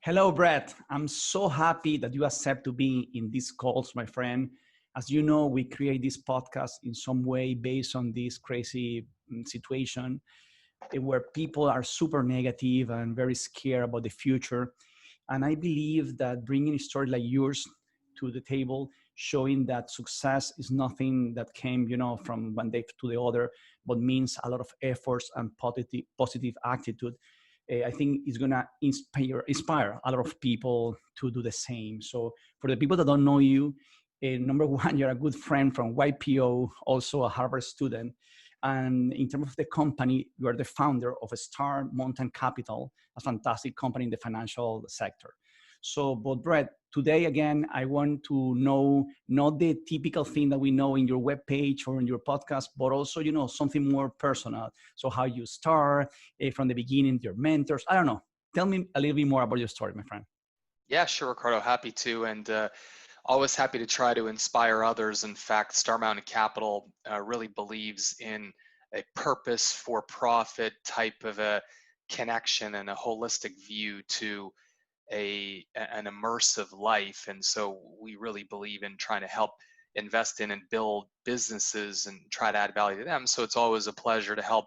Hello, Brett. I'm so happy that you accept to be in these calls, my friend. As you know, we create this podcast in some way based on this crazy situation where people are super negative and very scared about the future. And I believe that bringing a story like yours to the table, showing that success is nothing that came, from one day to the other, but means a lot of efforts and positive attitude. I think is going to inspire a lot of people to do the same. So for the people that don't know you, number one, you're a good friend from YPO, also a Harvard student. And in terms of the company, you are the founder of a Star Mountain Capital, a fantastic company in the financial sector. So, but Brett, today again, I want to know not the typical thing that we know in your webpage or in your podcast, but also, something more personal. So how you start from the beginning, your mentors, I don't know. Tell me a little bit more about your story, my friend. Yeah, sure, Ricardo. Happy to, and always happy to try to inspire others. In fact, Star Mountain Capital really believes in a purpose for profit type of a connection and a holistic view to an immersive life. And so we really believe in trying to help invest in and build businesses and try to add value to them. So it's always a pleasure to help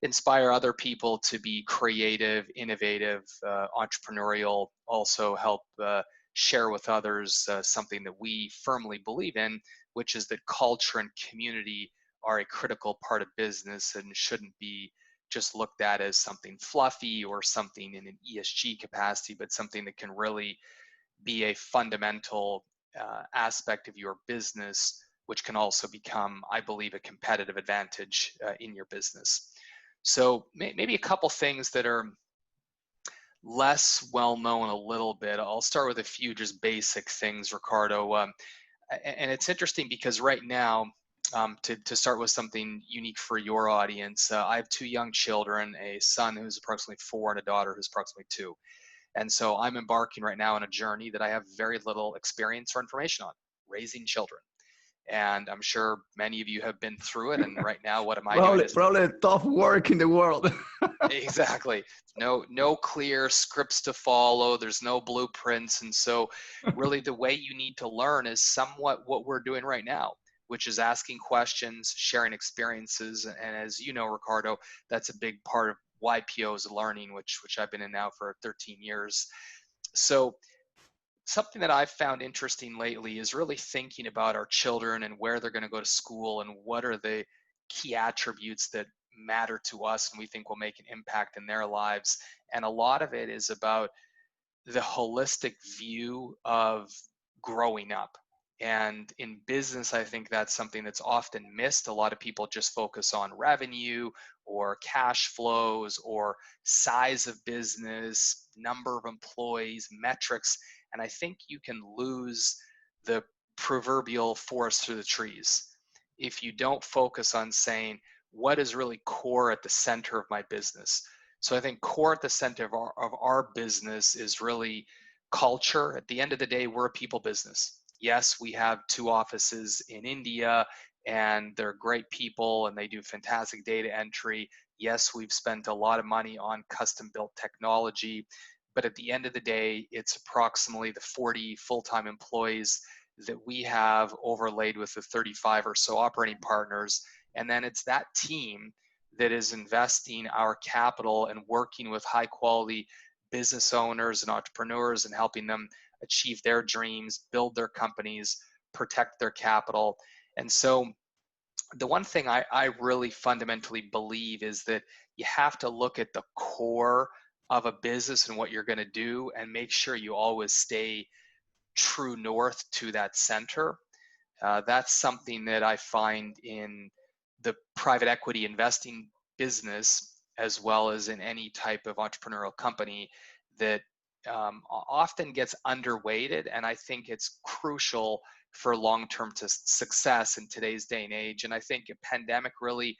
inspire other people to be creative, innovative, entrepreneurial, also help share with others something that we firmly believe in, which is that culture and community are a critical part of business and shouldn't be just looked at as something fluffy or something in an ESG capacity, but something that can really be a fundamental aspect of your business, which can also become, I believe, a competitive advantage in your business. So maybe a couple things that are less well known a little bit. I'll start with a few just basic things, Ricardo. And it's interesting because right now, to start with something unique for your audience, I have two young children, a son who's approximately 4 and a daughter who's approximately 2. And so I'm embarking right now on a journey that I have very little experience or information on, raising children. And I'm sure many of you have been through it. And right now, what am I doing? Probably tough work in the world. Exactly. No clear scripts to follow. There's no blueprints. And so really the way you need to learn is somewhat what we're doing right now, which is asking questions, sharing experiences. And as you know, Ricardo, that's a big part of YPO's learning, which I've been in now for 13 years. So something that I've found interesting lately is really thinking about our children and where they're going to go to school and what are the key attributes that matter to us and we think will make an impact in their lives. And a lot of it is about the holistic view of growing up. And in business, I think that's something that's often missed. A lot of people just focus on revenue or cash flows or size of business, number of employees, metrics. And I think you can lose the proverbial forest through the trees if you don't focus on saying, what is really core at the center of my business? So I think core at the center of our business is really culture. At the end of the day, we're a people business. Yes, we have 2 offices in India and they're great people and they do fantastic data entry. Yes, we've spent a lot of money on custom built technology, but at the end of the day, it's approximately the 40 full-time employees that we have overlaid with the 35 or so operating partners. And then it's that team that is investing our capital and working with high quality business owners and entrepreneurs and helping them achieve their dreams, build their companies, protect their capital. And so the one thing I really fundamentally believe is that you have to look at the core of a business and what you're going to do and make sure you always stay true north to that center. That's something that I find in the private equity investing business, as well as in any type of entrepreneurial company, that often gets underweighted. And I think it's crucial for long-term success in today's day and age. And I think a pandemic really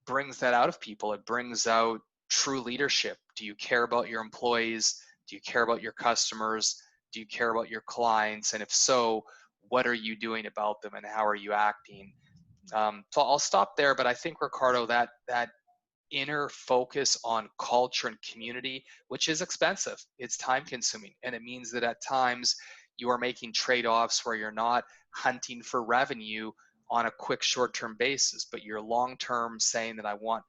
brings that out of people. It brings out true leadership. Do you care about your employees? Do you care about your customers? Do you care about your clients? And if so, what are you doing about them and how are you acting? So I'll stop there, but I think, Ricardo, that inner focus on culture and community, which is expensive. It's time consuming. And it means that at times you are making trade-offs where you're not hunting for revenue on a quick short-term basis, but you're long-term saying that I want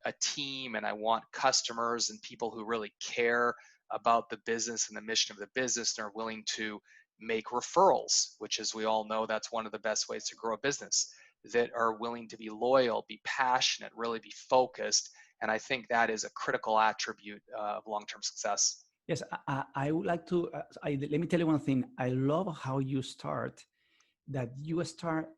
a team and I want customers and people who really care about the business and the mission of the business and are willing to make referrals, which, as we all know, that's one of the best ways to grow a business, that are willing to be loyal, be passionate, really be focused. And I think that is a critical attribute of long-term success. Yes, I would like to, let me tell you one thing. I love how you start, that you start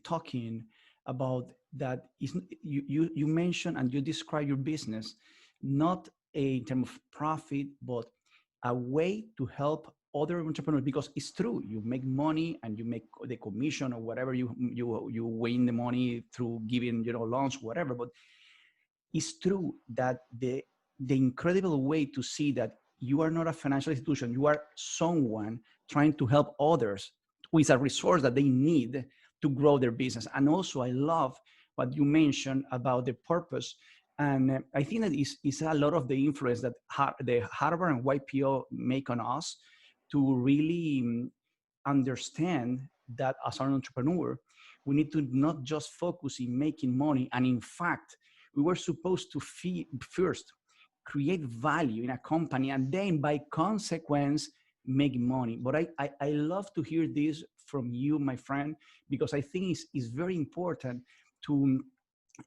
talking about that is, you mentioned and you describe your business, not in terms of profit, but a way to help other entrepreneurs, because it's true, you make money and you make the commission or whatever, you win the money through giving, loans, whatever. But it's true that the incredible way to see that you are not a financial institution, you are someone trying to help others with a resource that they need to grow their business. And also, I love what you mentioned about the purpose. And I think that is a lot of the influence that the Harvard and YPO make on us to really understand that as an entrepreneur, we need to not just focus in making money. And in fact, we were supposed to first create value in a company and then by consequence make money. But I love to hear this from you, my friend, because I think it's very important to,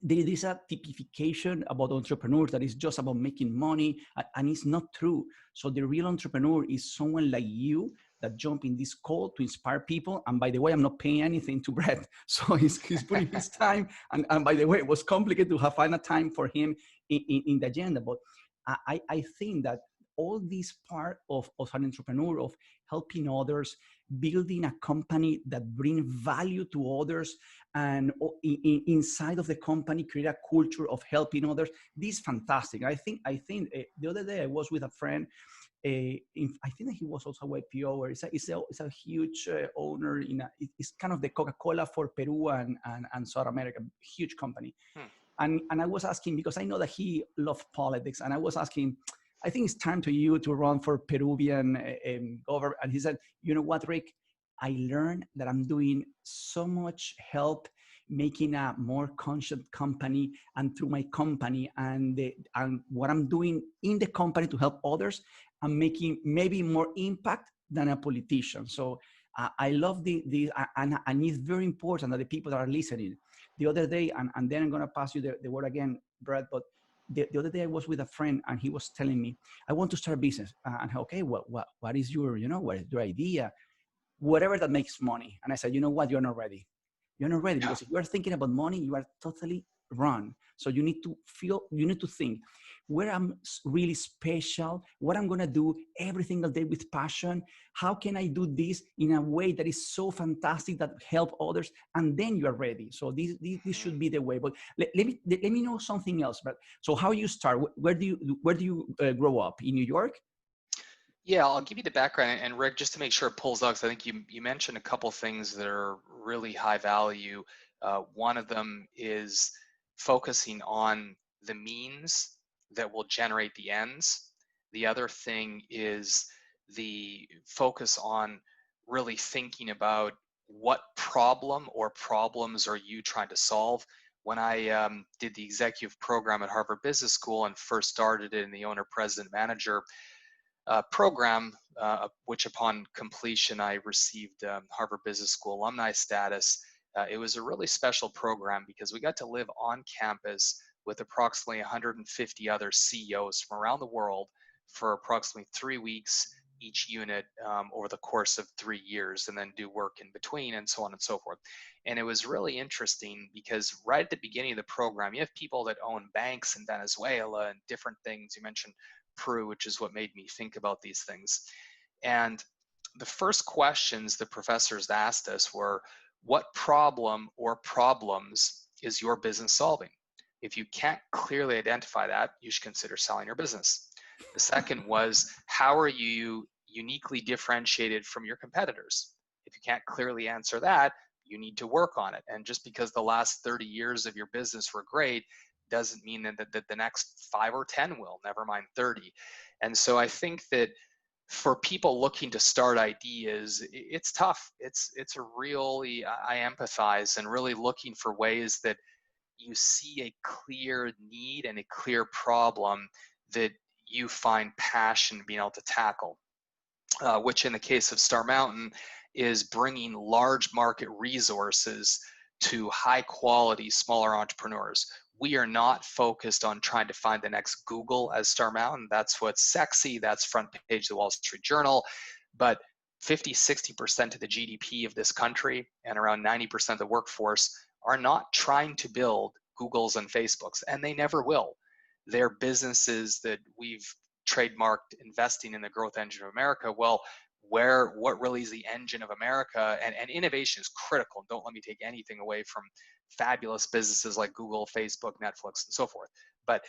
there is a typification about entrepreneurs that is just about making money, and it's not true. So the real entrepreneur is someone like you that jump in this call to inspire people. And by the way, I'm not paying anything to Brett. So he's putting his time. And by the way, it was complicated to find a time for him in the agenda. But I think that all this part of an entrepreneur, of helping others, building a company that brings value to others, and inside of the company, create a culture of helping others. This is fantastic. I think the other day I was with a friend. I think that he was also a YPO, or it's a huge owner it's kind of the Coca-Cola for Peru and South America, huge company. And I was asking, because I know that he loved politics, and I was asking, I think it's time to you to run for Peruvian government. And he said, you know what, Rick? I learned that I'm doing so much help making a more conscious company, and through my company and what I'm doing in the company to help others, I'm making maybe more impact than a politician. So I love and it's very important that the people that are listening. The other day, and then I'm going to pass you the word again, Brad, but the other day I was with a friend and he was telling me, I want to start a business. And okay, well, what is your, what is your idea? Whatever that makes money. And I said, you know what? You're not ready. You're not ready, because if you are thinking about money, you are totally wrong. So you need to think where I'm really special, what I'm going to do every single day with passion. How can I do this in a way that is so fantastic that help others? And then you are ready. So this should be the way. But let me know something else. But so how you start? Where do you grow up? In New York? Yeah, I'll give you the background. And Rick, just to make sure it pulls out, because I think you mentioned a couple things that are really high value. One of them is focusing on the means that will generate the ends. The other thing is the focus on really thinking about what problem or problems are you trying to solve. When I did the executive program at Harvard Business School and first started it in the owner, president, manager program, which upon completion I received Harvard Business School alumni status. It was a really special program because we got to live on campus with approximately 150 other CEOs from around the world for approximately 3 weeks each unit over the course of 3 years, and then do work in between, and so on and so forth. And it was really interesting because right at the beginning of the program, you have people that own banks in Venezuela and different things. You mentioned Peru, which is what made me think about these things. And the first questions the professors asked us were, what problem or problems is your business solving? If you can't clearly identify that, you should consider selling your business. The second was, how are you uniquely differentiated from your competitors? If you can't clearly answer that, you need to work on it. And just because the last 30 years of your business were great doesn't mean that the next 5 or 10 will, never mind 30. And so I think that for people looking to start ideas, it's tough. It's a really, I empathize, and really looking for ways that you see a clear need and a clear problem that you find passion being able to tackle, which in the case of Star Mountain is bringing large market resources to high quality smaller entrepreneurs. We are not focused on trying to find the next Google as Star Mountain. That's what's sexy. That's front page of the Wall Street Journal. But 50-60% of the GDP of this country and around 90% of the workforce are not trying to build Googles and Facebooks, and they never will. They're businesses that we've trademarked investing in the growth engine of America. Well, what really is the engine of America, and innovation is critical. Don't let me take anything away from fabulous businesses like Google, Facebook, Netflix, and so forth. But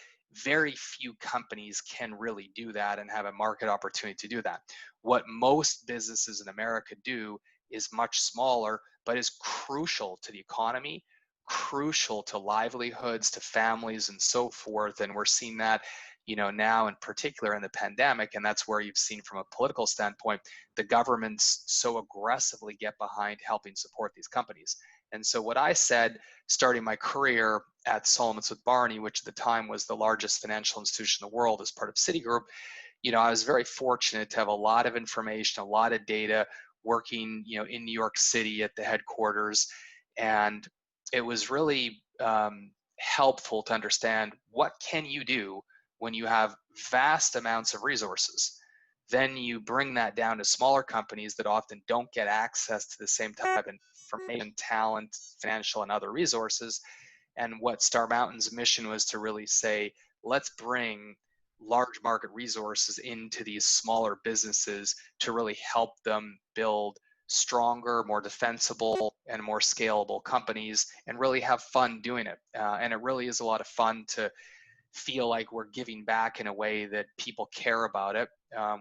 very few companies can really do that and have a market opportunity to do that. What most businesses in America do is much smaller, but is crucial to the economy, crucial to livelihoods, to families, and so forth. And we're seeing that, now in particular in the pandemic, and that's where you've seen from a political standpoint, the governments so aggressively get behind helping support these companies. And so what I said, starting my career at Solomons with Barney, which at the time was the largest financial institution in the world as part of Citigroup, I was very fortunate to have a lot of information, a lot of data, working, in New York City at the headquarters. And it was really helpful to understand, what can you do when you have vast amounts of resources? Then you bring that down to smaller companies that often don't get access to the same type of information, talent, financial, and other resources. And what Star Mountain's mission was to really say, let's bring large market resources into these smaller businesses to really help them build stronger, more defensible, and more scalable companies, and really have fun doing it. And it really is a lot of fun to feel like we're giving back in a way that people care about it.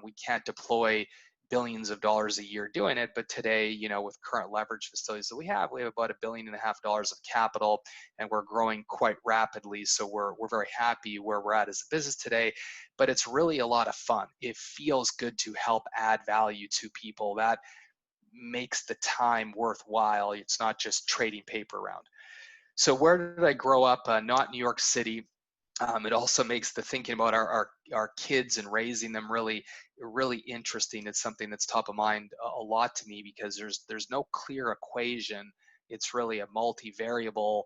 We can't deploy billions of dollars a year doing it, but today, with current leverage facilities that we have about $1.5 billion of capital, and we're growing quite rapidly. So we're very happy where we're at as a business today, but it's really a lot of fun. It feels good to help add value to people. That makes the time worthwhile. It's not just trading paper around. So where did I grow up? Not New York City. It also makes the thinking about our kids and raising them really interesting. It's something that's top of mind a lot to me, because there's no clear equation. It's really a multivariable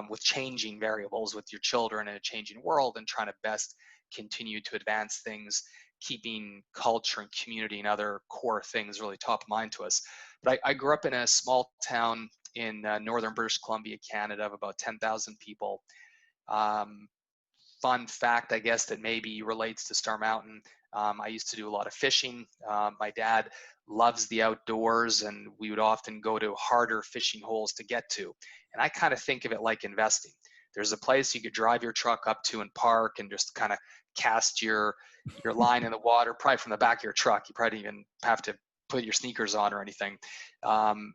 with changing variables with your children in a changing world, and trying to best continue to advance things, keeping culture and community and other core things really top of mind to us. But I grew up in a small town in northern British Columbia, Canada, of about 10,000 people. Fun fact, I guess, that maybe relates to Star Mountain. I used to do a lot of fishing. My dad loves the outdoors, and we would often go to harder fishing holes to get to. And I kind of think of it like investing. There's a place you could drive your truck up to and park and just kind of cast your line in the water, probably from the back of your truck. You probably didn't even have to put your sneakers on or anything.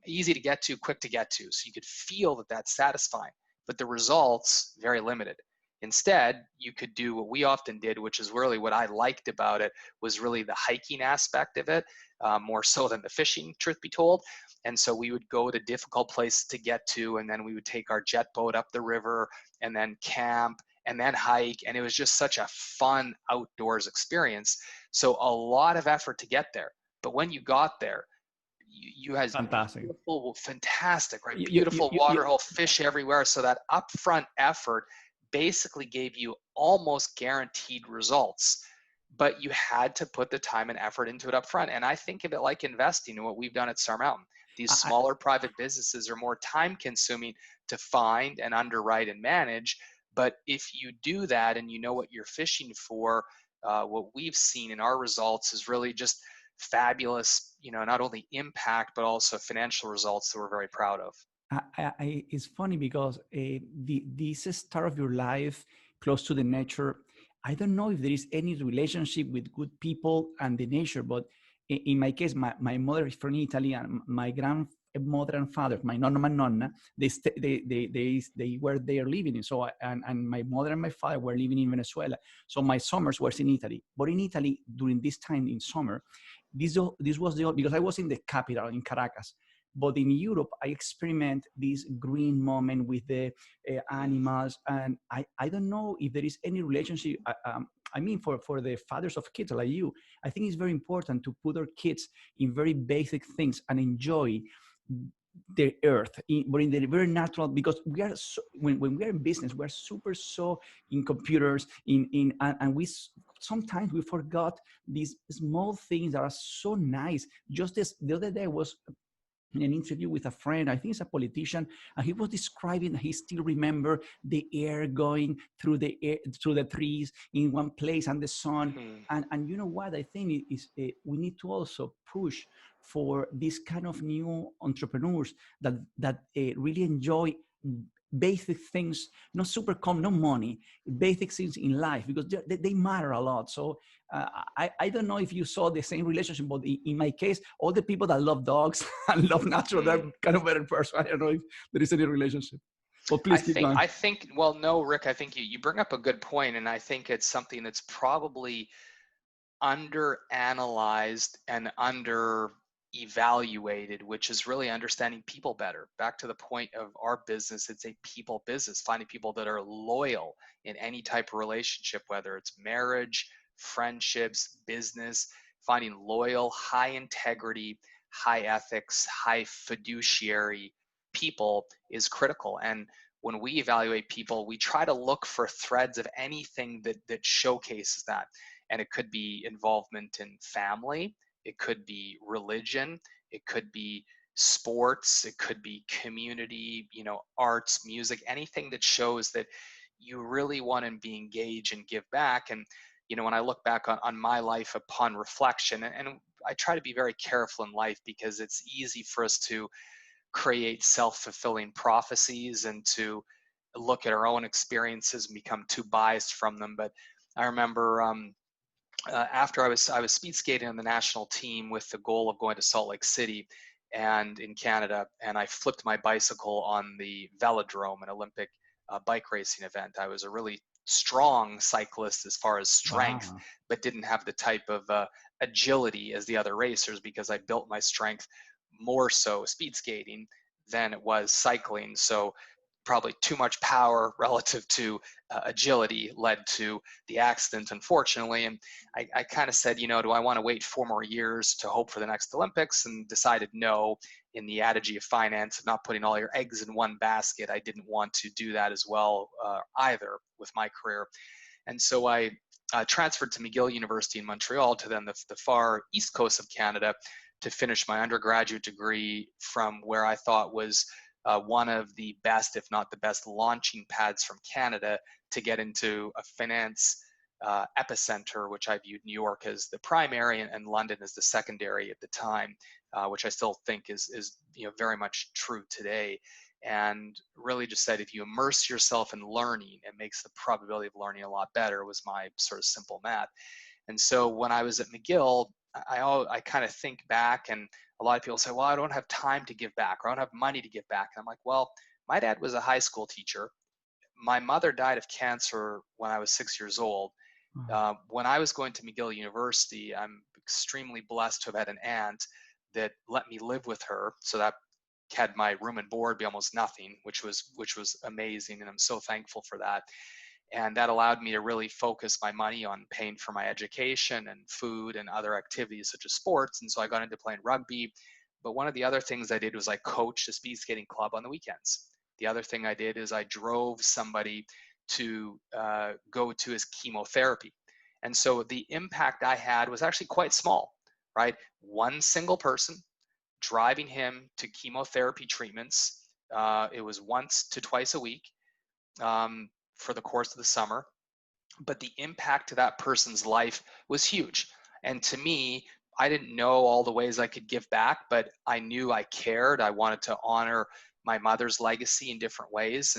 Easy to get to, quick to get to. So you could feel that that's satisfying, but the results, very limited. Instead, you could do what we often did, which is really what I liked about it, was really the hiking aspect of it, more so than the fishing, truth be told. And so we would go to difficult places to get to, and then we would take our jet boat up the river, and then camp, and then hike. And it was just such a fun outdoors experience. So a lot of effort to get there. But when you got there, you had fantastic, fantastic, right? Beautiful waterhole, fish everywhere. So that upfront effort basically gave you almost guaranteed results, but you had to put the time and effort into it up front. And I think of it like investing, in what we've done at Star Mountain. These smaller private businesses are more time consuming to find and underwrite and manage. But if you do that and you know what you're fishing for, what we've seen in our results is really just fabulous, not only impact, but also financial results that we're very proud of. It's funny because this start of your life close to the nature, I don't know if there is any relationship with good people and the nature, but in my case, my mother is from Italy, and my mother and father, my nonna, my nonna, they were there living in. So and my mother and my father were living in Venezuela. So my summers was in Italy. But in Italy during this time in summer, this was the, because I was in the capital in Caracas. But in Europe, I experiment this green moment with the animals, and I don't know if there is any relationship. I mean, for the fathers of kids like you, I think it's very important to put our kids in very basic things and enjoy the earth, but in the very natural, because we are so, when we are in business, we are super so in computers, and we sometimes we forgot these small things that are so nice. Just this, the other day I was in an interview with a friend, I think it's a politician, and he was describing, he still remember the air going through the air, through the trees in one place and the sun. Hmm. And you know what I think is we need to also push for this kind of new entrepreneurs that really enjoy basic things, not super common, no money, basic things in life, because they matter a lot. So I don't know if you saw the same relationship, but in my case, all the people that love dogs and love nature, they're Hmm. kind of better person. I don't know if there is any relationship. But please keep going. Well, no, Rick, I think you bring up a good point, and I think it's something that's probably under analyzed and under evaluated, which is really understanding people better. Back to the point of our business, it's a people business, finding people that are loyal in any type of relationship, whether it's marriage, friendships, business, finding loyal, high integrity, high ethics, high fiduciary people is critical. And when we evaluate people, we try to look for threads of anything that showcases that. And it could be involvement in family, it could be religion, it could be sports, it could be community, arts, music, anything that shows that you really want to be engaged and give back. And when I look back on my life upon reflection, and I try to be very careful in life, because it's easy for us to create self-fulfilling prophecies and to look at our own experiences and become too biased from them. But I remember after I was speed skating on the national team with the goal of going to Salt Lake City and in Canada, and I flipped my bicycle on the velodrome, an Olympic bike racing event. I was a really strong cyclist as far as strength, Wow. but didn't have the type of agility as the other racers, because I built my strength more so speed skating than it was cycling. So probably too much power relative to agility led to the accident, unfortunately. And I kind of said, do I want to wait 4 more years to hope for the next Olympics? And decided no. In the adage of finance, of not putting all your eggs in one basket, I didn't want to do that as well either with my career. And so I transferred to McGill University in Montreal, to then the far east coast of Canada, to finish my undergraduate degree from where I thought was one of the best, if not the best, launching pads from Canada to get into a finance epicenter, which I viewed New York as the primary and London as the secondary at the time, which I still think is very much true today. And really just said, if you immerse yourself in learning, it makes the probability of learning a lot better, was my sort of simple math. And so when I was at McGill, I kind of think back, and a lot of people say, well, I don't have time to give back, or I don't have money to give back. And I'm like, well, my dad was a high school teacher. My mother died of cancer when I was 6 years old. When I was going to McGill University, I'm extremely blessed to have had an aunt that let me live with her. So that had my room and board be almost nothing, which was amazing. And I'm so thankful for that. And that allowed me to really focus my money on paying for my education and food and other activities such as sports. And so I got into playing rugby. But one of the other things I did was I coached a speed skating club on the weekends. The other thing I did is I drove somebody to go to his chemotherapy. And so the impact I had was actually quite small, right? One single person driving him to chemotherapy treatments. It was once to twice a week. For the course of the summer, but the impact to that person's life was huge. And to me, I didn't know all the ways I could give back, but I knew I cared. I wanted to honor my mother's legacy in different ways.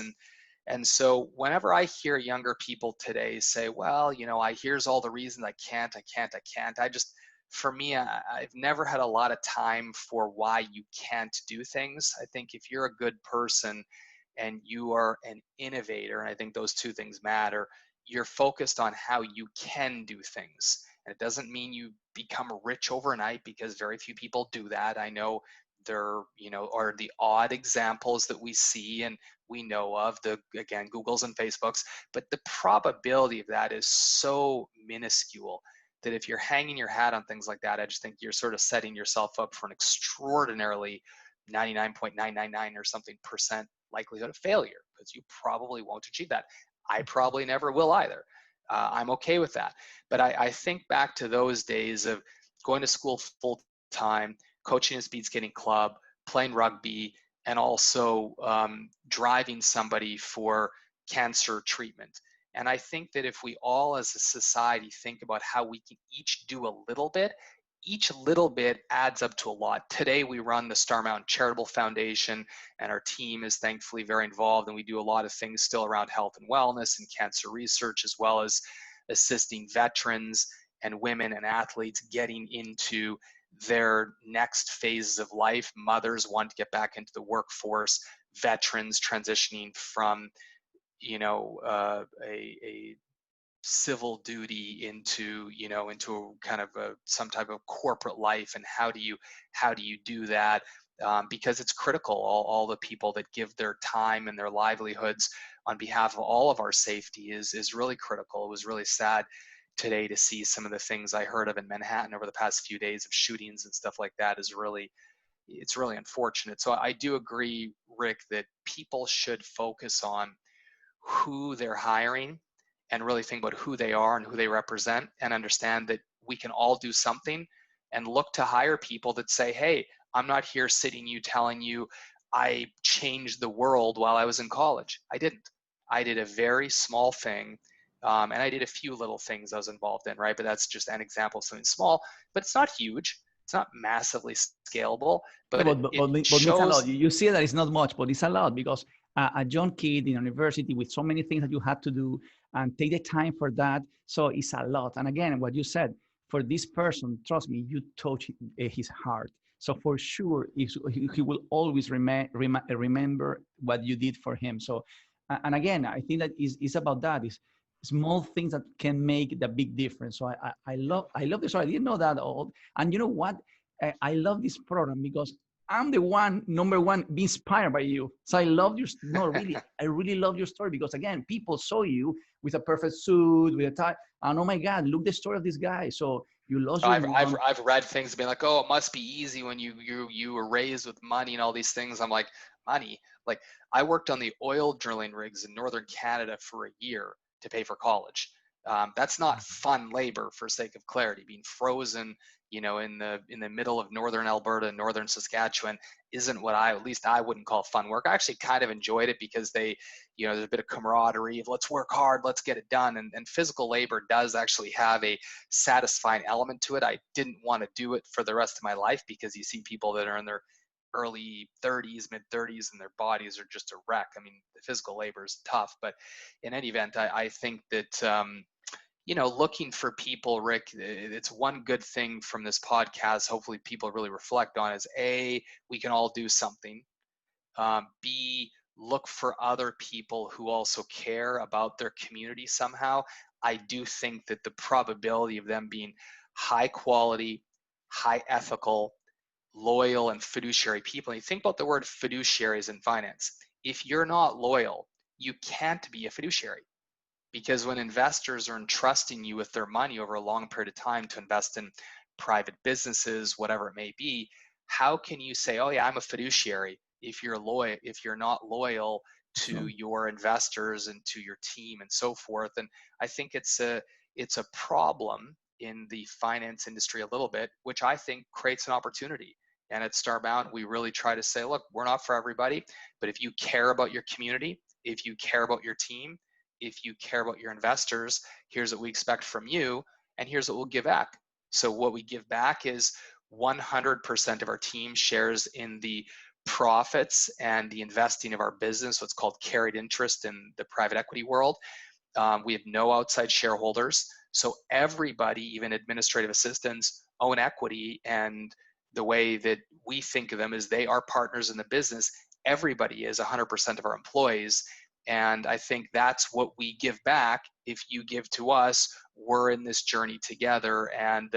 And so whenever I hear younger people today say, well, I here's all the reasons I can't, I just for me, I've never had a lot of time for why you can't do things. I think if you're a good person and you are an innovator, and I think those two things matter, you're focused on how you can do things. And it doesn't mean you become rich overnight, because very few people do that. I know there, are the odd examples that we see and we know of, again, Googles and Facebooks, but the probability of that is so minuscule that if you're hanging your hat on things like that, I just think you're sort of setting yourself up for an extraordinarily 99.999 or something percent likelihood of failure, because you probably won't achieve that. I probably never will either. I'm okay with that. But I think back to those days of going to school full time, coaching a speed skating club, playing rugby, and also driving somebody for cancer treatment. And I think that if we all as a society think about how we can each do a little bit, each little bit adds up to a lot. Today we run the Star Mountain Charitable Foundation, and our team is thankfully very involved, and we do a lot of things still around health and wellness and cancer research, as well as assisting veterans and women and athletes getting into their next phases of life. Mothers want to get back into the workforce, veterans transitioning from a civil duty into kind of some type of corporate life, and how do you do that, because it's critical. All the people that give their time and their livelihoods on behalf of all of our safety is really critical. It was really sad today to see some of the things I heard of in Manhattan over the past few days of shootings and stuff like that. It's really unfortunate. So I do agree, Rick, that people should focus on who they're hiring and really think about who they are and who they represent, and understand that we can all do something, and look to hire people that say, hey, I'm not here sitting you telling you I changed the world while I was in college. I didn't. I did a very small thing, and I did a few little things I was involved in, right? But that's just an example of something small, but it's not huge. It's not massively scalable, No, but but it's a lot. shows. You see that it's not much, but it's a lot, because a young kid in university with so many things that you had to do and take the time for that. So it's a lot. And again, what you said, for this person, trust me, you touch his heart. So for sure, he will always remember what you did for him. So, and again, I think that is about that. Is small things that can make the big difference. So I love this. So I didn't know that all. And you know what? I love this program because I'm the number one, be inspired by you. So I love your, no, really, I really love your story, because again, people saw you with a perfect suit, with a tie, and oh my God, look the story of this guy. So you lost your mom. I've read things being like, oh, it must be easy when you were raised with money and all these things. I'm like, money? Like, I worked on the oil drilling rigs in northern Canada for a year to pay for college. That's not fun labor, for sake of clarity. Being frozen, in the middle of northern Alberta, northern Saskatchewan, isn't what at least I wouldn't call fun work. I actually kind of enjoyed it because there's a bit of camaraderie of let's work hard, let's get it done. And physical labor does actually have a satisfying element to it. I didn't want to do it for the rest of my life, because you see people that are in their early 30s, mid 30s, and their bodies are just a wreck. I mean, the physical labor is tough, but in any event, I think that, looking for people, Rick, it's one good thing from this podcast, hopefully people really reflect on, is A, we can all do something. B, look for other people who also care about their community somehow. I do think that the probability of them being high quality, high ethical, loyal, and fiduciary people, and you think about the word fiduciaries in finance, if you're not loyal, you can't be a fiduciary. Because when investors are entrusting you with their money over a long period of time to invest in private businesses, whatever it may be, how can you say, oh yeah, I'm a fiduciary, if you're not loyal to your investors and to your team and so forth? And I think it's a problem in the finance industry a little bit, which I think creates an opportunity. And at Star Mountain, we really try to say, look, we're not for everybody, but if you care about your community, if you care about your team, if you care about your investors, here's what we expect from you, and here's what we'll give back. So what we give back is 100% of our team shares in the profits and the investing of our business, what's called carried interest in the private equity world. We have no outside shareholders. So everybody, even administrative assistants, own equity, and the way that we think of them is they are partners in the business. Everybody is 100% of our employees. And I think that's what we give back. If you give to us, we're in this journey together. And,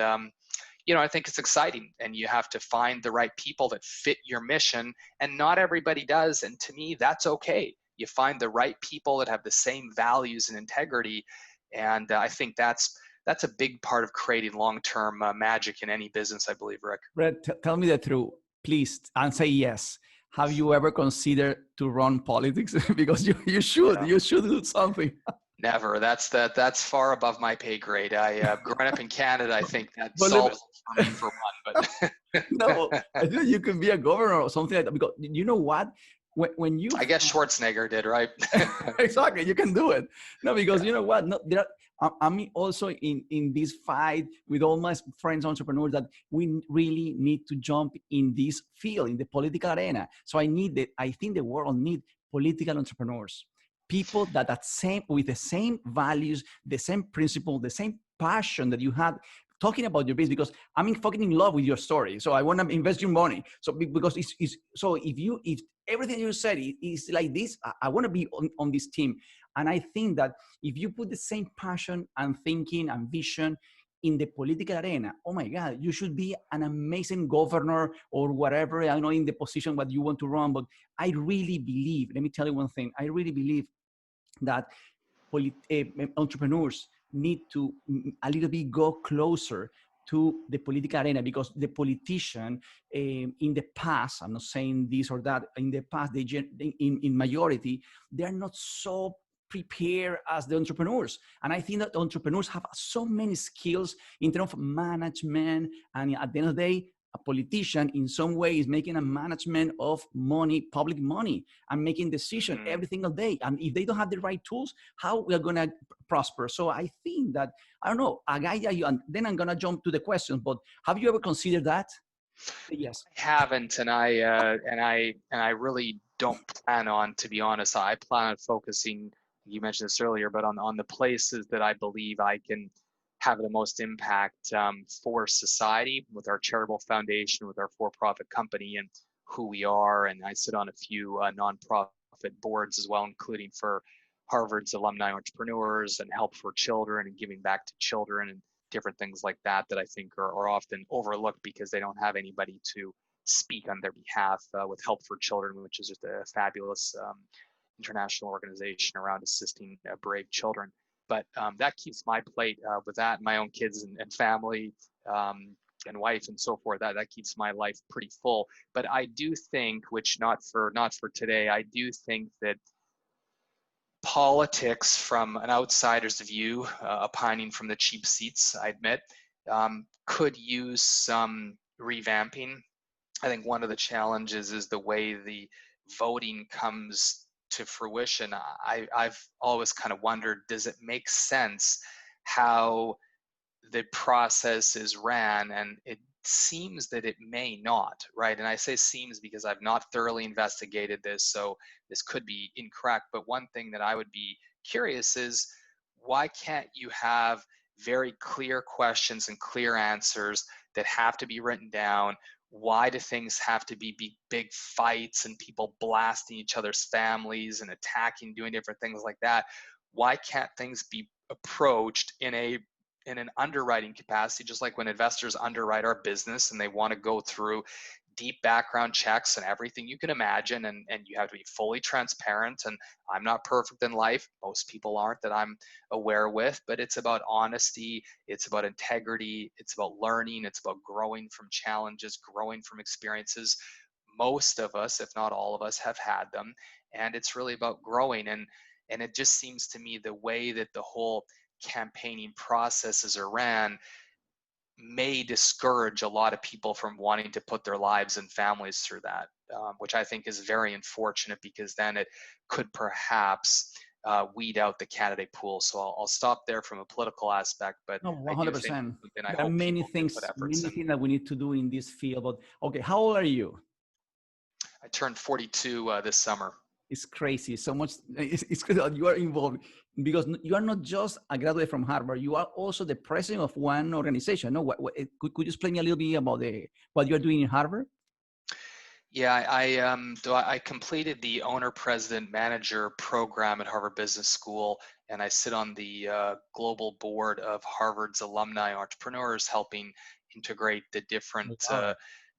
I think it's exciting, and you have to find the right people that fit your mission, and not everybody does. And to me, that's okay. You find the right people that have the same values and integrity. And I think that's a big part of creating long-term magic in any business, I believe, Rick. Brett, tell me the truth, please, and say yes. Have you ever considered to run politics? Because you should do something. Never. That's far above my pay grade. I growing up in Canada, I think that But solves it for me for one. But no, I think you can be a governor or something like that. Because you know what? When you, I guess Schwarzenegger did, right? exactly, you can do it. No, because you know what? No, I'm also in this fight with all my friends entrepreneurs that we really need to jump in this field, in the political arena. So I think the world needs political entrepreneurs, people that with the same values, the same principle, the same passion that you had talking about your business, because I'm fucking in love with your story. So I want to invest your money. So because so if everything you said is like this, I want to be on this team. And I think that if you put the same passion and thinking and vision in the political arena, oh my God, you should be an amazing governor or whatever, I know in the position what you want to run. But I really believe, let me tell you one thing, I really believe that entrepreneurs need to a little bit go closer to the political arena, because the politician in the past, I'm not saying this or that, in the past, in majority, they are not so prepared as the entrepreneurs. And I think that entrepreneurs have so many skills in terms of management. And at the end of the day, a politician in some way is making a management of money, public money, and making decisions every single day. And if they don't have the right tools, how we are going to prosper? So I think that, I don't know, and then I'm going to jump to the questions, but have you ever considered that? Yes. I haven't, and I really don't plan on, to be honest. I plan on focusing, you mentioned this earlier, but on the places that I believe I can have the most impact for society, with our charitable foundation, with our for-profit company, and who we are. And I sit on a few nonprofit boards as well, including for Harvard's alumni entrepreneurs and Help for Children and giving back to children and different things like that I think are often overlooked because they don't have anybody to speak on their behalf, with Help for Children, which is just a fabulous international organization around assisting brave children. But that keeps my plate with that, my own kids and family and wife and so forth. That keeps my life pretty full. But I do think, which not for today, I do think that politics, from an outsider's view, opining from the cheap seats, I admit, could use some revamping. I think one of the challenges is the way the voting comes to fruition. I've always kind of wondered, does it make sense how the process is ran? And it seems that it may not, right? And I say seems because I've not thoroughly investigated this, so this could be incorrect. But one thing that I would be curious is, why can't you have very clear questions and clear answers that have to be written down? Why do things have to be big fights and people blasting each other's families and attacking, doing different things like that? Why can't things be approached in an underwriting capacity, just like when investors underwrite our business and they want to go through deep background checks and everything you can imagine, and you have to be fully transparent. And I'm not perfect in life, most people aren't that I'm aware with, but it's about honesty, it's about integrity, it's about learning, it's about growing from challenges, growing from experiences. Most of us, if not all of us, have had them, and it's really about growing. And it just seems to me the way that the whole campaigning processes are ran may discourage a lot of people from wanting to put their lives and families through that, which I think is very unfortunate, because then it could perhaps weed out the candidate pool. So I'll stop there from a political aspect, but No, I do think 100%. something I There are hope many people can things, put efforts in. that we need to do in this field. But okay, how old are you? I turned 42 this summer. It's crazy. So much. It's crazy that you are involved because you are not just a graduate from Harvard. You are also the president of one organization. No, could you explain me a little bit about what you are doing in Harvard? Yeah, I completed the owner, president, manager program at Harvard Business School, and I sit on the global board of Harvard's alumni entrepreneurs, helping integrate the different Wow.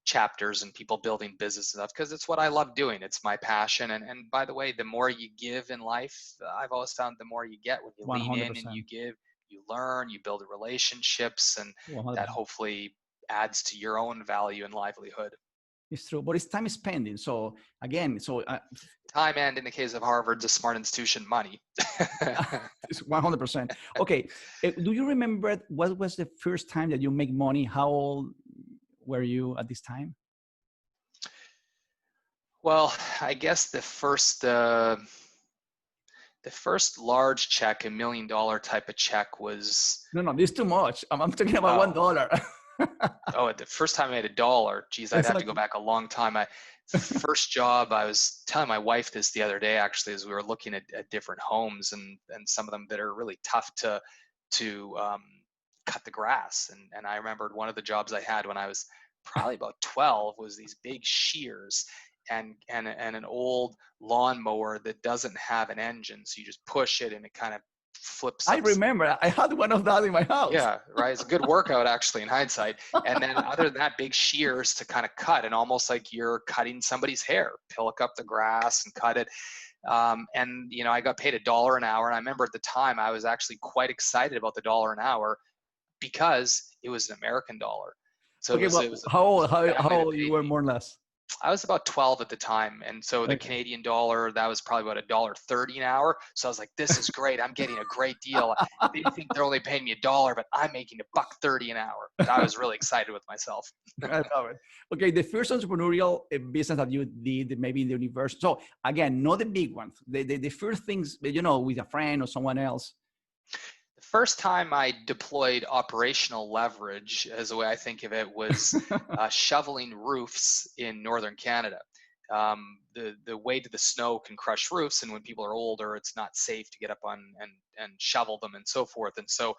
chapters and people building business and stuff, because it's what I love doing. It's my passion. And by the way, the more you give in life, I've always found the more you get when you lean in and you 100%. give, you learn, you build relationships, and that 100%. hopefully adds to your own value and livelihood. It's true, but it's time spending. So again, Time, and in the case of Harvard's a smart institution, money. it's 100%. Okay, do you remember what was the first time that you make money? How old were you at this time? Well, I guess the first large check, $1 million type of check, was No, this is too much. I'm talking about oh $1. the first time I made $1. Geez, I'd have to go Exactly. back a long time. First job, I was telling my wife this the other day, actually, as we were looking at different homes, and some of them that are really tough to cut the grass. And I remembered one of the jobs I had when I was probably about 12 was these big shears and an old lawnmower that doesn't have an engine, so you just push it and it kind of flips I up. remember I had one of that in my house. Yeah, right. It's a good workout, actually, in hindsight. And then other than that, big shears to kind of cut, and almost like you're cutting somebody's hair, pick up the grass and cut it. And I got paid $1 an hour. And I remember at the time I was actually quite excited about the $1 an hour because it was an American dollar. So Okay, it well, was how old, the how family that old you paid were me. more or less? I was about 12 at the time, and so the Okay. Canadian dollar, that was probably about $1.30 an hour. So I was like, "This is great! I'm getting a great deal." They think they're only paying me $1, but I'm making $1.30 an hour. I was really excited with myself. I love it. Okay, the first entrepreneurial business that you did, maybe in the university. So again, not the big ones. The first things, with a friend or someone else. The first time I deployed operational leverage, as the way I think of it, was shoveling roofs in northern Canada. The weight of the snow can crush roofs, and when people are older, it's not safe to get up on and shovel them and so forth. And so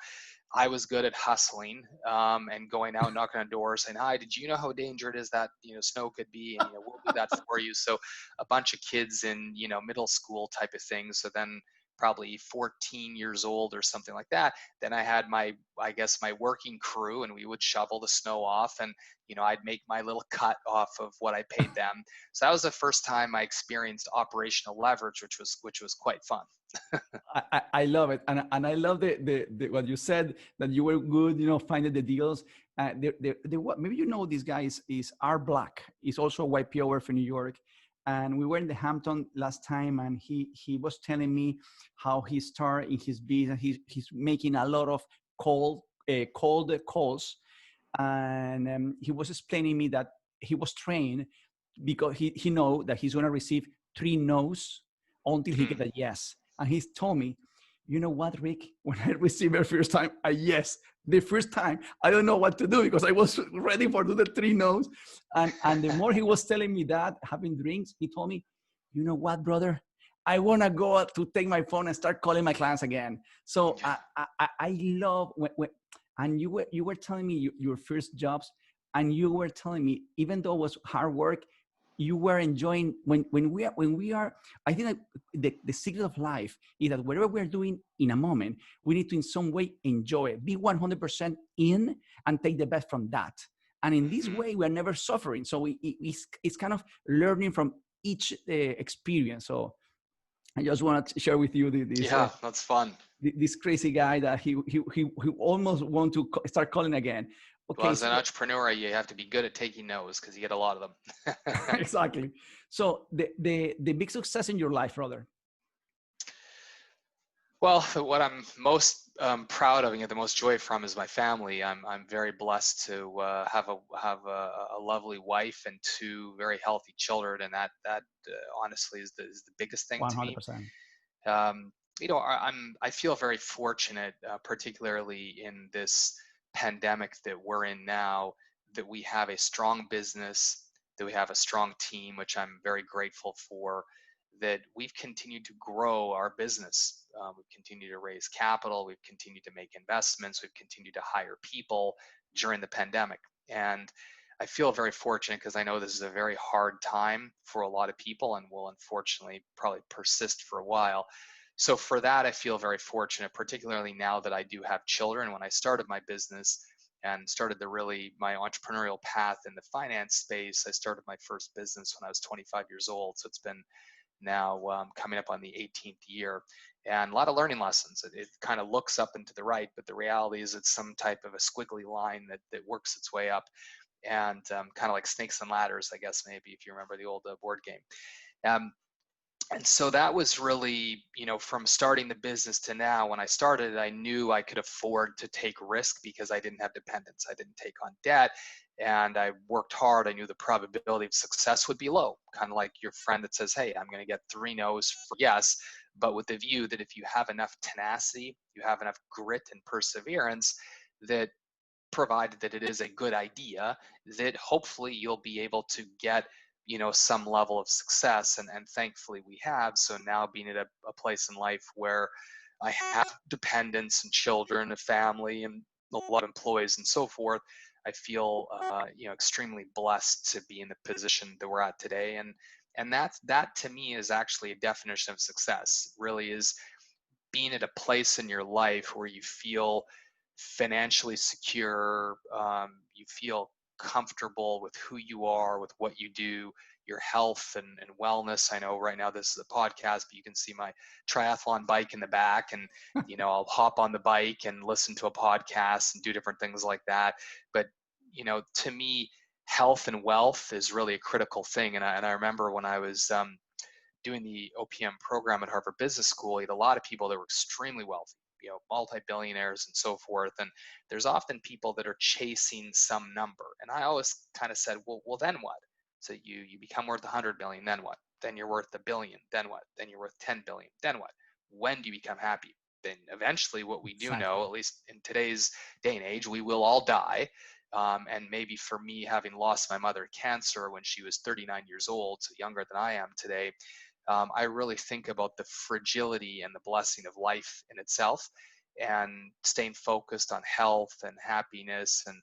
I was good at hustling and going out knocking on doors saying, "Hi, did you know how dangerous it is that snow could be? And we'll do that for you." So a bunch of kids in middle school type of things. So then probably 14 years old or something like that, then I had I guess my working crew, and we would shovel the snow off, and I'd make my little cut off of what I paid them. So that was the first time I experienced operational leverage, which was quite fun. I love it, and I love the what you said, that you were good, finding the deals. Maybe this guy is R Black. He's also a YPOer from New York, and we were in the Hampton last time, and he was telling me how he started in his business. He's making a lot of cold calls, and he was explaining me that he was trained because he know that he's going to receive 3 no's until he Hmm. get a yes. And he's told me, you know what, Rick, when I received the first time a yes, the first time, I don't know what to do because I was ready for the 3 no's. And the more he was telling me that, having drinks, he told me, you know what, brother, I want to go out to take my phone and start calling my clients again. So I love and you were telling me your first jobs, and you were telling me, even though it was hard work, you were enjoying when we are. I think that the secret of life is that whatever we're doing in a moment, we need to in some way enjoy it, be 100% in, and take the best from that. And in this Hmm. way, we're never suffering. So it's kind of learning from each experience. So I just want to share with you Yeah, that's fun. this crazy guy that he almost want to start calling again. Well, Okay, as an so entrepreneur, you have to be good at taking no's because you get a lot of them. exactly. So the big success in your life, brother. Well, what I'm most proud of and get the most joy from is my family. I'm very blessed to have a lovely wife and 2 very healthy children, and that honestly is the biggest thing to me. 100%. Um, I feel very fortunate, particularly in this pandemic that we're in now, that we have a strong business, that we have a strong team, which I'm very grateful for, that we've continued to grow our business. We've continued to raise capital. We've continued to make investments. We've continued to hire people during the pandemic. And I feel very fortunate because I know this is a very hard time for a lot of people and will unfortunately probably persist for a while. So for that, I feel very fortunate, particularly now that I do have children. When I started my business and started my entrepreneurial path in the finance space, I started my first business when I was 25 years old. So it's been now coming up on the 18th year, and a lot of learning lessons. It kind of looks up and to the right, but the reality is it's some type of a squiggly line that works its way up, and kind of like snakes and ladders, I guess, maybe, if you remember the old board game. Um, and so that was really, from starting the business to now. When I started, I knew I could afford to take risk because I didn't have dependents. I didn't take on debt, and I worked hard. I knew the probability of success would be low, kind of like your friend that says, hey, I'm going to get 3 no's for yes, but with the view that if you have enough tenacity, you have enough grit and perseverance, that provided that it is a good idea, that hopefully you'll be able to get some level of success, and thankfully we have. So now, being at a place in life where I have dependents and children, a family, and a lot of employees and so forth, I feel extremely blessed to be in the position that we're at today. And that to me is actually a definition of success. It really is being at a place in your life where you feel financially secure, you feel comfortable with who you are, with what you do, your health and wellness. I know right now this is a podcast, but you can see my triathlon bike in the back, and I'll hop on the bike and listen to a podcast and do different things like that. But to me, health and wealth is really a critical thing. And I remember when I was doing the OPM program at Harvard Business School, you had a lot of people that were extremely wealthy, multi-billionaires and so forth. And there's often people that are chasing some number. And I always kind of said, well, then what? So you become worth 100 million, then what? Then you're worth $1 billion, then what? Then you're worth 10 billion, then what? When do you become happy? Then eventually, what we do know, at least in today's day and age, we will all die. And maybe for me, having lost my mother to cancer when she was 39 years old, so younger than I am today, I really think about the fragility and the blessing of life in itself, and staying focused on health and happiness, and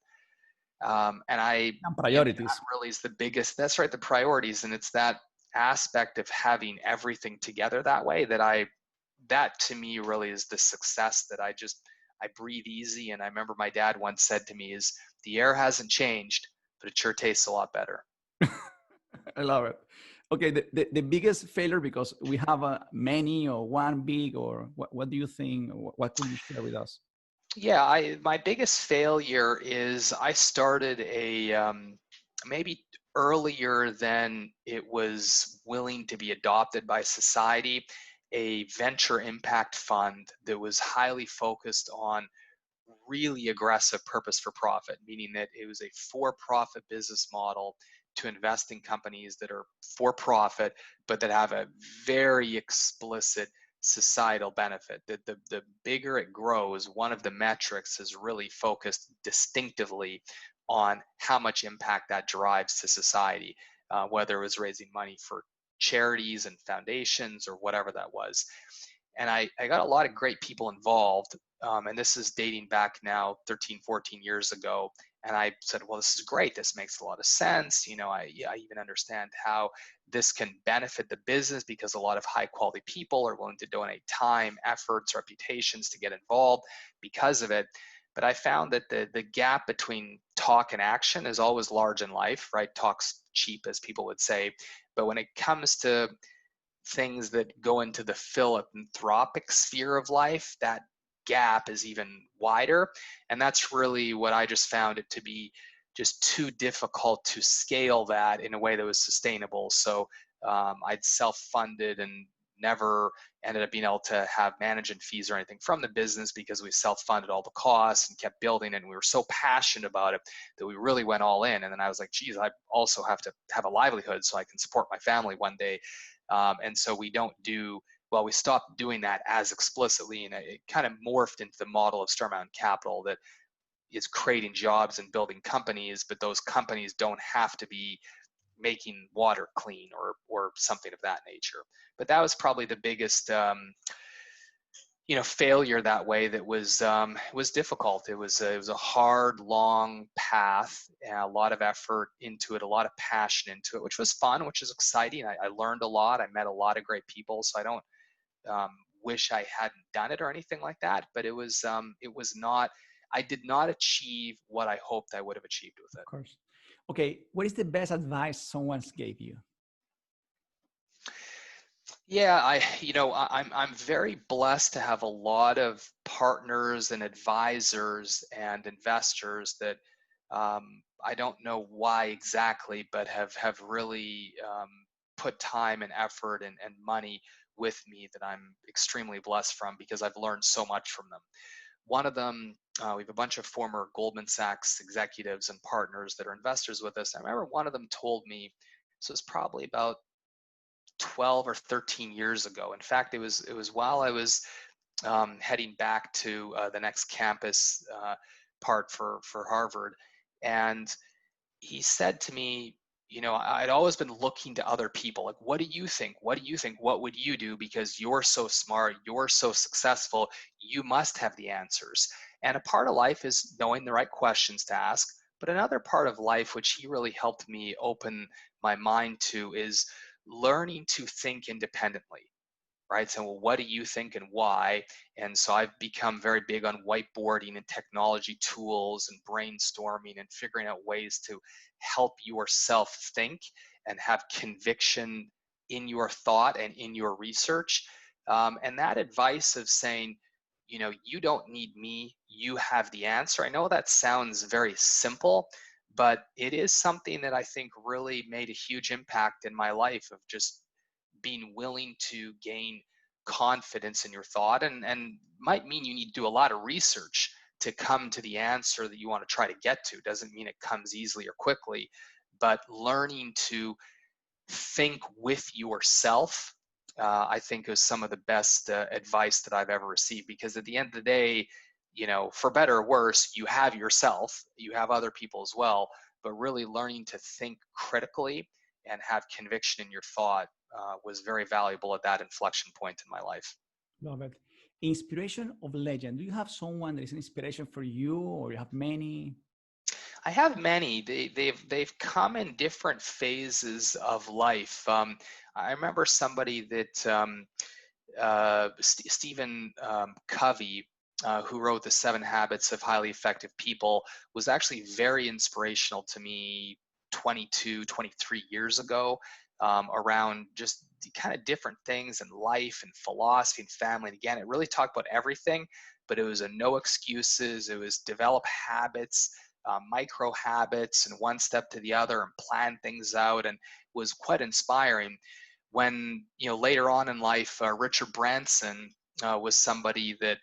priorities. that really is the biggest. That's right, the priorities, and it's that aspect of having everything together that way that to me really is the success that I breathe easy. And I remember my dad once said to me, "Is the air hasn't changed, but it sure tastes a lot better." I love it. Okay, the biggest failure, because we have many, or one big, or what do you think? What could you share with us? Yeah, my biggest failure is I started maybe earlier than it was willing to be adopted by society, a venture impact fund that was highly focused on really aggressive purpose for profit, meaning that it was a for-profit business model to invest in companies that are for profit, but that have a very explicit societal benefit. The bigger it grows, one of the metrics is really focused distinctively on how much impact that drives to society, whether it was raising money for charities and foundations or whatever that was. And I got a lot of great people involved. And this is dating back now 13, 14 years ago. And I said, well, this is great. This makes a lot of sense. I even understand how this can benefit the business, because a lot of high quality people are willing to donate time, efforts, reputations to get involved because of it. But I found that the gap between talk and action is always large in life, right? Talk's cheap, as people would say. But when it comes to things that go into the philanthropic sphere of life, that gap is even wider. And that's really what I just found it to be, just too difficult to scale that in a way that was sustainable. So I'd self-funded and never ended up being able to have management fees or anything from the business, because we self-funded all the costs and kept building it. And we were so passionate about it that we really went all in. And then I was like, geez, I also have to have a livelihood so I can support my family one day. And so we stopped doing that as explicitly, and it kind of morphed into the model of Star Mountain Capital that is creating jobs and building companies, but those companies don't have to be making water clean or something of that nature. But that was probably the biggest failure that way. That was difficult. It was a hard, long path, and a lot of effort into it, a lot of passion into it, which was fun, which is exciting. I learned a lot. I met a lot of great people. So I don't wish I hadn't done it or anything like that. But it was not. I did not achieve what I hoped I would have achieved with Of it. course. Okay, what is the best advice someone gave you? Yeah, I'm very blessed to have a lot of partners and advisors and investors that I don't know why exactly, but have really put time and effort and money with me, that I'm extremely blessed from, because I've learned so much from them. One of them, we have a bunch of former Goldman Sachs executives and partners that are investors with us. I remember one of them told me, so it's probably about 12 or 13 years ago. In fact, it was while I was heading back to the next campus part for Harvard, and he said to me, I'd always been looking to other people, like, what do you think? What do you think? What would you do? Because you're so smart, you're so successful, you must have the answers. And a part of life is knowing the right questions to ask. But another part of life, which he really helped me open my mind to, is learning to think independently, right? So, well, what do you think and why? And so I've become very big on whiteboarding and technology tools and brainstorming and figuring out ways to help yourself think and have conviction in your thought and in your research. And that advice of saying, you don't need me, you have the answer. I know that sounds very simple, but it is something that I think really made a huge impact in my life, of just being willing to gain confidence in your thought, and might mean you need to do a lot of research to come to the answer that you want to try to get to. Doesn't mean it comes easily or quickly, but learning to think with yourself, I think, is some of the best advice that I've ever received. Because at the end of the day, for better or worse, you have yourself, you have other people as well, but really learning to think critically and have conviction in your thought was very valuable at that inflection point in my life. Love it. Inspiration of legend. Do you have someone that is an inspiration for you, or you have many? I have many. They've come in different phases of life. I remember somebody that Stephen Covey, who wrote The 7 Habits of Highly Effective People, was actually very inspirational to me 22, 23 years ago, around just the kind of different things in life and philosophy and family. And again, it really talked about everything, but it was a no excuses. It was develop habits, micro habits, and one step to the other, and plan things out, and was quite inspiring. When later on in life, Richard Branson was somebody that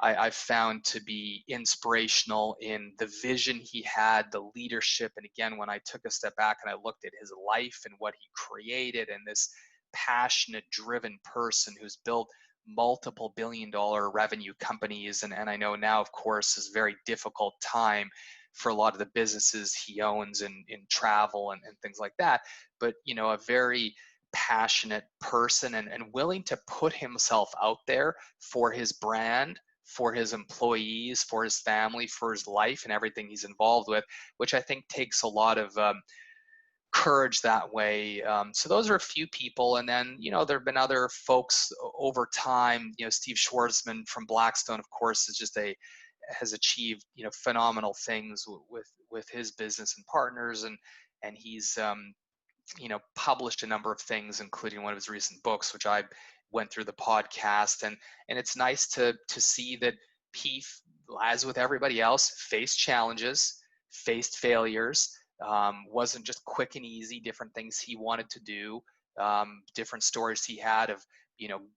I found to be inspirational in the vision he had, the leadership. And again, when I took a step back and I looked at his life and what he created, and this passionate, driven person who's built multiple billion-dollar revenue companies, and I know now, of course, is a very difficult time for a lot of the businesses he owns in travel and things like that. But a very passionate person, and willing to put himself out there for his brand, for his employees, for his family, for his life, and everything he's involved with, which I think takes a lot of courage that way. So those are a few people. And then, there have been other folks over time. Steve Schwarzman from Blackstone, of course, has achieved phenomenal things with his business and partners, and he's published a number of things, including one of his recent books, which I went through the podcast. And it's nice to see that he, as with everybody else, faced challenges, faced failures, wasn't just quick and easy, different things he wanted to do, different stories he had of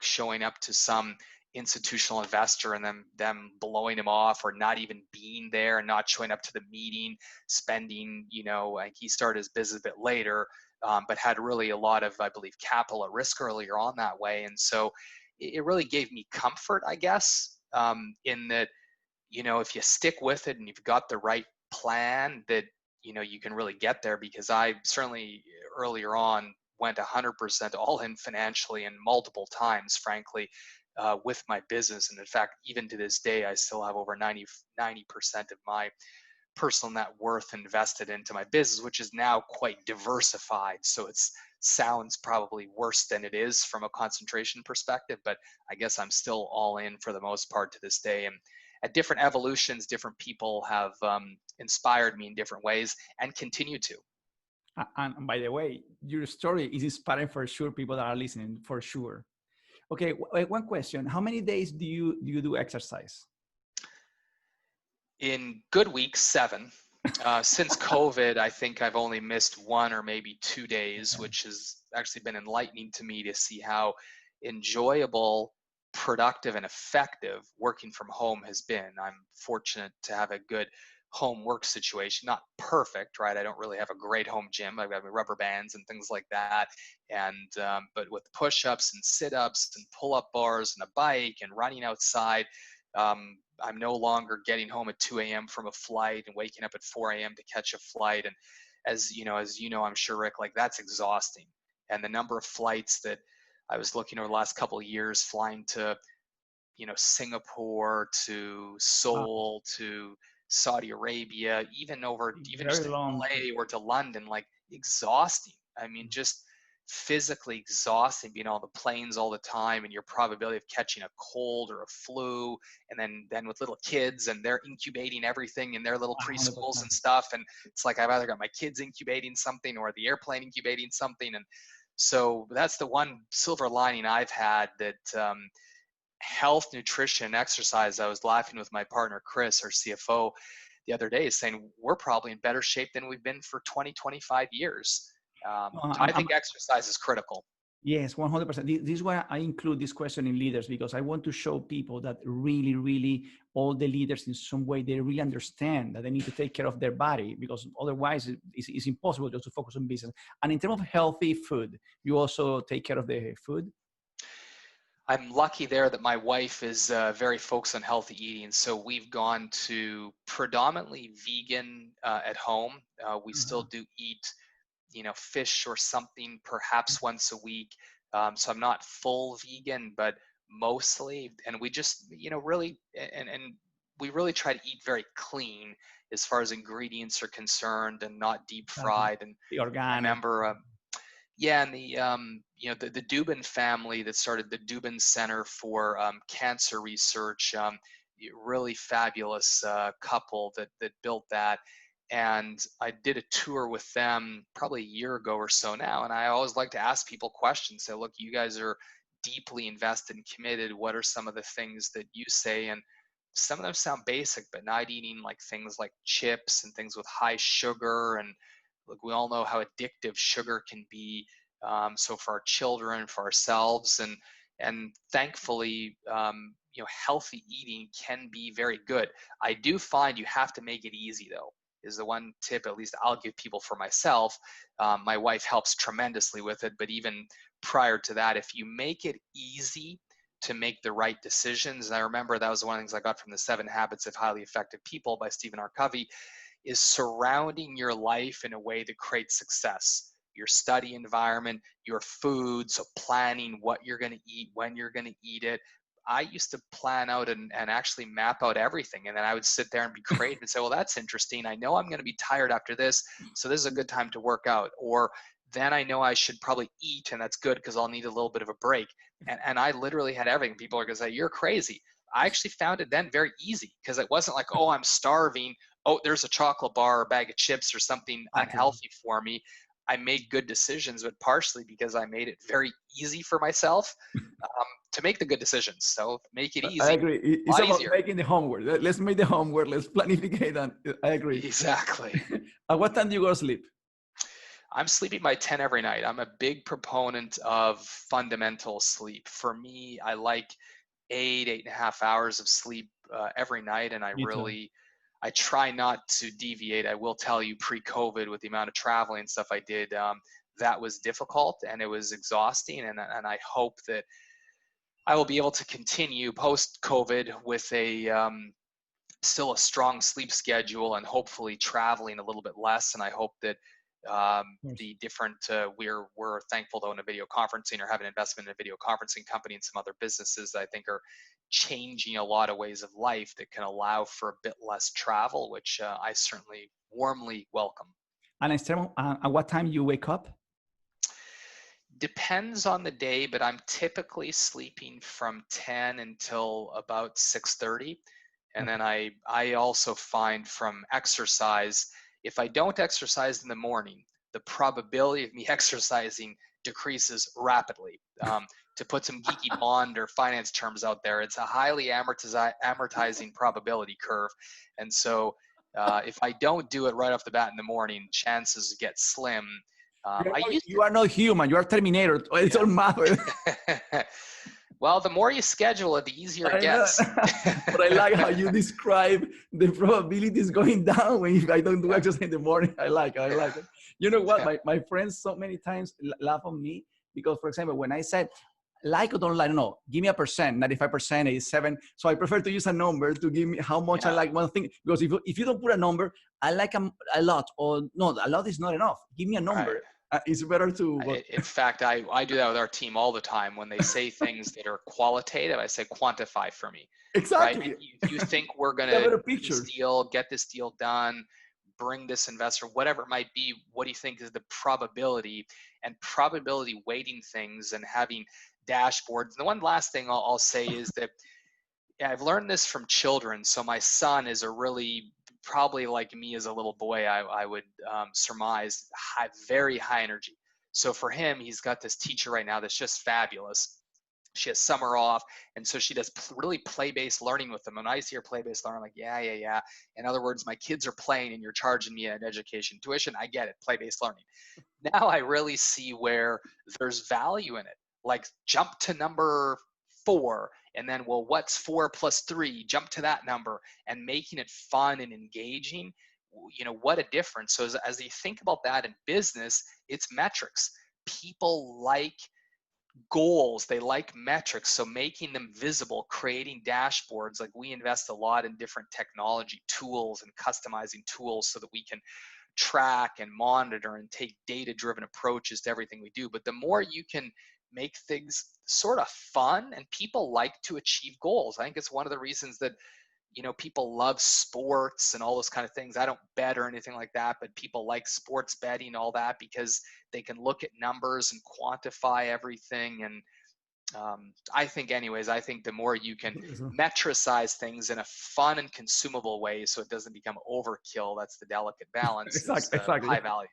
showing up to some institutional investor and them blowing him off, or not even being there and not showing up to the meeting, spending, like, he started his business a bit later, but had really a lot of, I believe, capital at risk earlier on that way. And so it really gave me comfort, I guess, in that, if you stick with it and you've got the right plan, that you can really get there, because I certainly earlier on went 100% all in financially and multiple times, frankly, with my business. And in fact, even to this day, I still have over 90% of my personal net worth invested into my business, which is now quite diversified. So it sounds probably worse than it is from a concentration perspective, but I guess I'm still all in for the most part to this day. And at different evolutions, different people have inspired me in different ways and continue to. And by the way, your story is inspiring for sure. People that are listening, for sure. Okay, one question: how many days do you do exercise? In good weeks, 7. Since COVID, I think I've only missed 1 or maybe 2 days, Okay. which has actually been enlightening to me to see how enjoyable, productive, and effective working from home has been. I'm fortunate to have a good home work situation. Not perfect, right? I don't really have a great home gym. I've got my rubber bands and things like that. And but with push-ups and sit-ups and pull-up bars and a bike and running outside, I'm no longer getting home at 2 a.m. from a flight and waking up at 4 a.m. to catch a flight. And as you know, I'm sure, Rick, like that's exhausting. And the number of flights that I was looking over the last couple of years, flying to, Singapore, to Wow, Seoul, to Saudi Arabia, even just very to long. LA or to London, like exhausting. I mean, just physically exhausting being on the planes all the time, and your probability of catching a cold or a flu, and then with little kids, and they're incubating everything in their little preschools 100%. and stuff, and it's like I've either got my kids incubating something or the airplane incubating something. And so that's the one silver lining I've had, that health, nutrition, exercise. I was laughing with my partner Chris, our CFO, the other day, saying we're probably in better shape than we've been for 20, 25 years. No, So I think exercise is critical. yes, 100%. This is why I include this question in leaders, because I want to show people that really, really, all the leaders in some way, they really understand that they need to take care of their body, because otherwise it's impossible just to focus on business. And in terms of healthy food, you also take care of the food? I'm lucky there that my wife is very focused on healthy eating. So we've gone to predominantly vegan at home. We still Uh-huh. do eat, fish or something perhaps once a week. So I'm not full vegan, but mostly, and we just, really, and we really try to eat very clean as far as ingredients are concerned, and not deep Exactly. fried. And The I organic. remember, yeah, and the Dubin family that started the Dubin Center for Cancer Research, really fabulous couple that built that. And I did a tour with them probably a year ago or so now. And I always like to ask people questions. Say, look, you guys are deeply invested and committed. What are some of the things that you say? And some of them sound basic, but not eating like things like chips and things with high sugar. And look, we all know how addictive sugar can be. So for our children, for ourselves, and thankfully, healthy eating can be very good. I do find you have to make it easy, though, is the one tip at least I'll give people for myself. My wife helps tremendously with it, but even prior to that, if you make it easy to make the right decisions, and I remember that was one of the things I got from the 7 Habits of Highly Effective People by Stephen R. Covey, is surrounding your life in a way that creates success. Your study environment, your food, so planning what you're going to eat, when you're going to eat it. I used to plan out and actually map out everything. And then I would sit there and be creative and say, well, that's interesting. I know I'm going to be tired after this, so this is a good time to work out. Or then I know I should probably eat, and that's good because I'll need a little bit of a break. And I literally had everything. People are going to say, you're crazy. I actually found it then very easy, because it wasn't like, oh, I'm starving. Oh, there's a chocolate bar or a bag of chips or something Exactly. unhealthy for me. I made good decisions, but partially because I made it very easy for myself to make the good decisions. So make it I easy, agree. a It's lot about easier. making the homework. Let's make the homework. Let's planificate. And I agree. Exactly. At what time do you go to sleep? I'm sleeping by 10 every night. I'm a big proponent of fundamental sleep. For me, I like 8.5 hours of sleep every night, and Me too. I try not to deviate. I will tell you, pre-COVID, with the amount of traveling and stuff I did, that was difficult and it was exhausting. And I hope that I will be able to continue post-COVID with still a strong sleep schedule and hopefully traveling a little bit less. And I hope that the different we're thankful to own a video conferencing or have an investment in a video conferencing company and some other businesses that I think are changing a lot of ways of life that can allow for a bit less travel, which I certainly warmly welcome. And at what time you wake up? Depends on the day, but I'm typically sleeping from 10 until about 6:30. And then I also find from exercise, if I don't exercise in the morning, the probability of me exercising decreases rapidly. To put some geeky bond or finance terms out there, it's a highly amortizing probability curve. And so if I don't do it right off the bat in the morning, chances get slim. You are not human. You are Terminator. It's all matter. Well, the more you schedule it, the easier it gets. But I like how you describe the probabilities going down when I don't do exercise in the morning. I like it. You know what? My friends so many times laugh at me because, for example, when I said, like or don't like, no, give me a percent, 95%, 87. So I prefer to use a number to give me how much I like one thing. Because if you don't put a number, I like a lot, or no, a lot is not enough. Give me a number. Right. It's better to. In fact, I do that with our team all the time. When they say things that are qualitative, I say quantify for me. Exactly. Right? If you think we're going to get this deal done, bring this investor, whatever it might be, what do you think is the probability? And probability weighting things and having dashboards. And the one last thing I'll say is that I've learned this from children. So my son is a really, probably like me as a little boy, I would surmise, very high energy. So for him, he's got this teacher right now that's just fabulous. She has summer off, and so she does really play-based learning with them. And I see her play-based learning, I'm like, yeah. In other words, my kids are playing and you're charging me an education tuition. I get it, play-based learning. Now I really see where there's value in it. Like jump to number 4, and then, well, what's 4 plus 3? Jump to that number, and making it fun and engaging. You know, what a difference. So as you think about that in business, it's metrics. People like goals, they like metrics. So making them visible, creating dashboards, like we invest a lot in different technology tools and customizing tools so that we can track and monitor and take data-driven approaches to everything we do. But the more you can make things sort of fun, and people like to achieve goals. I think it's one of the reasons that, you know, people love sports and all those kind of things. I don't bet or anything like that, but people like sports betting, all that, because they can look at numbers and quantify everything. And I think the more you can metricize things in a fun and consumable way so it doesn't become overkill, that's the delicate balance. Exactly. High value.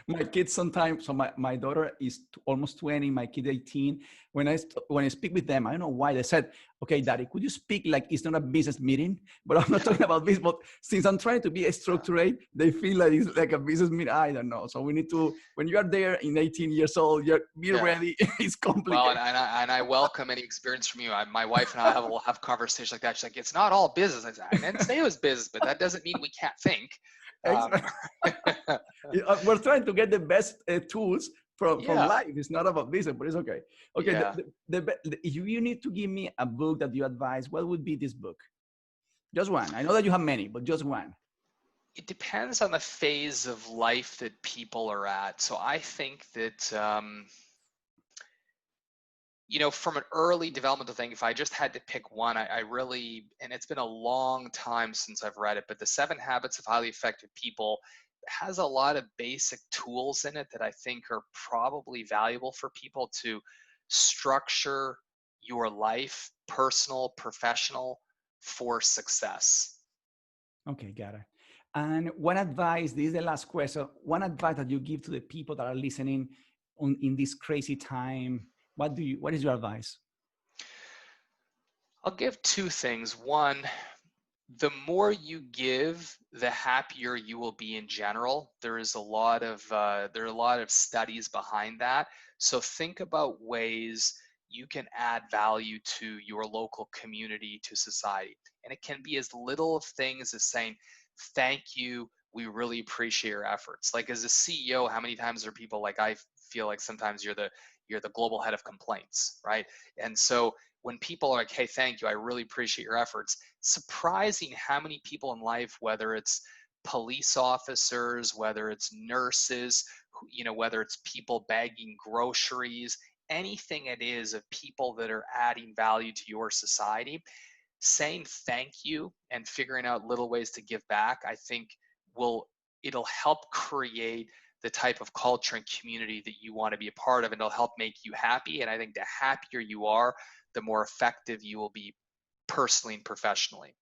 My kids sometimes, so my daughter is almost 20, my kid 18. When I speak with them, I don't know why, they said, okay, Daddy, could you speak like it's not a business meeting? But I'm not talking about business, but since I'm trying to be structured, they feel like it's like a business meeting. I don't know. So we need to, when you are there in 18 years old, be ready. It's complicated. Well, and I welcome any experience from you. My wife and I will have conversations like that. She's like, it's not all business. I didn't say it was business, but that doesn't mean we can't think. We're trying to get the best tools from life. It's not about business, but it's okay. Okay, yeah. If you need to give me a book that you advise, what would be this book? Just one. I know that you have many, but just one. It depends on the phase of life that people are at. So I think that, you know, from an early developmental thing, if I just had to pick one, I really, and it's been a long time since I've read it, but The 7 Habits of Highly Effective People has a lot of basic tools in it that I think are probably valuable for people to structure your life, personal, professional, for success. Okay, got it. And one advice, this is the last question, one advice that you give to the people that are listening in this crazy time, what is your advice? I'll give 2 things. One, the more you give, the happier you will be in general. There are a lot of studies behind that. So think about ways you can add value to your local community, to society. And it can be as little of things as saying, thank you, we really appreciate your efforts. Like as a CEO, how many times are people like, I feel like sometimes you're the global head of complaints, right? And so when people are like, hey, thank you, I really appreciate your efforts, surprising how many people in life, whether it's police officers, whether it's nurses, whether it's people bagging groceries, anything it is of people that are adding value to your society, saying thank you and figuring out little ways to give back, I think it'll help create the type of culture and community that you want to be a part of, and it'll help make you happy. And I think the happier you are, the more effective you will be personally and professionally.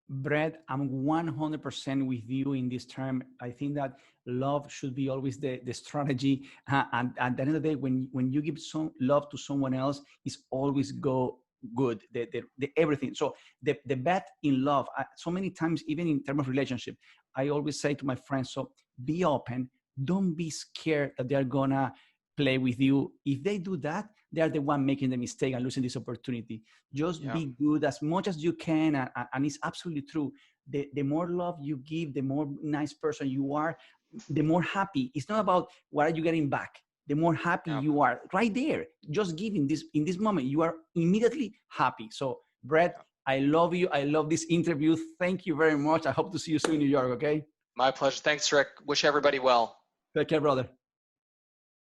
Brett, I'm 100% with you in this term. I think that love should be always the strategy. And at the end of the day, when you give some love to someone else, it's always go good, the everything. So the bet in love, so many times, even in terms of relationship, I always say to my friends, so be open. Don't be scared that they're gonna play with you. If they do that, they are the one making the mistake and losing this opportunity. Just Yeah. be good as much as you can. And it's absolutely true. The more love you give, the more nice person you are, the more happy. It's not about what are you getting back. The more happy Yeah. you are right there, just giving this in this moment, you are immediately happy. So, Brett, Yeah. I love you. I love this interview. Thank you very much. I hope to see you soon in New York. Okay. My pleasure. Thanks, Rick. Wish everybody well. Take care, brother.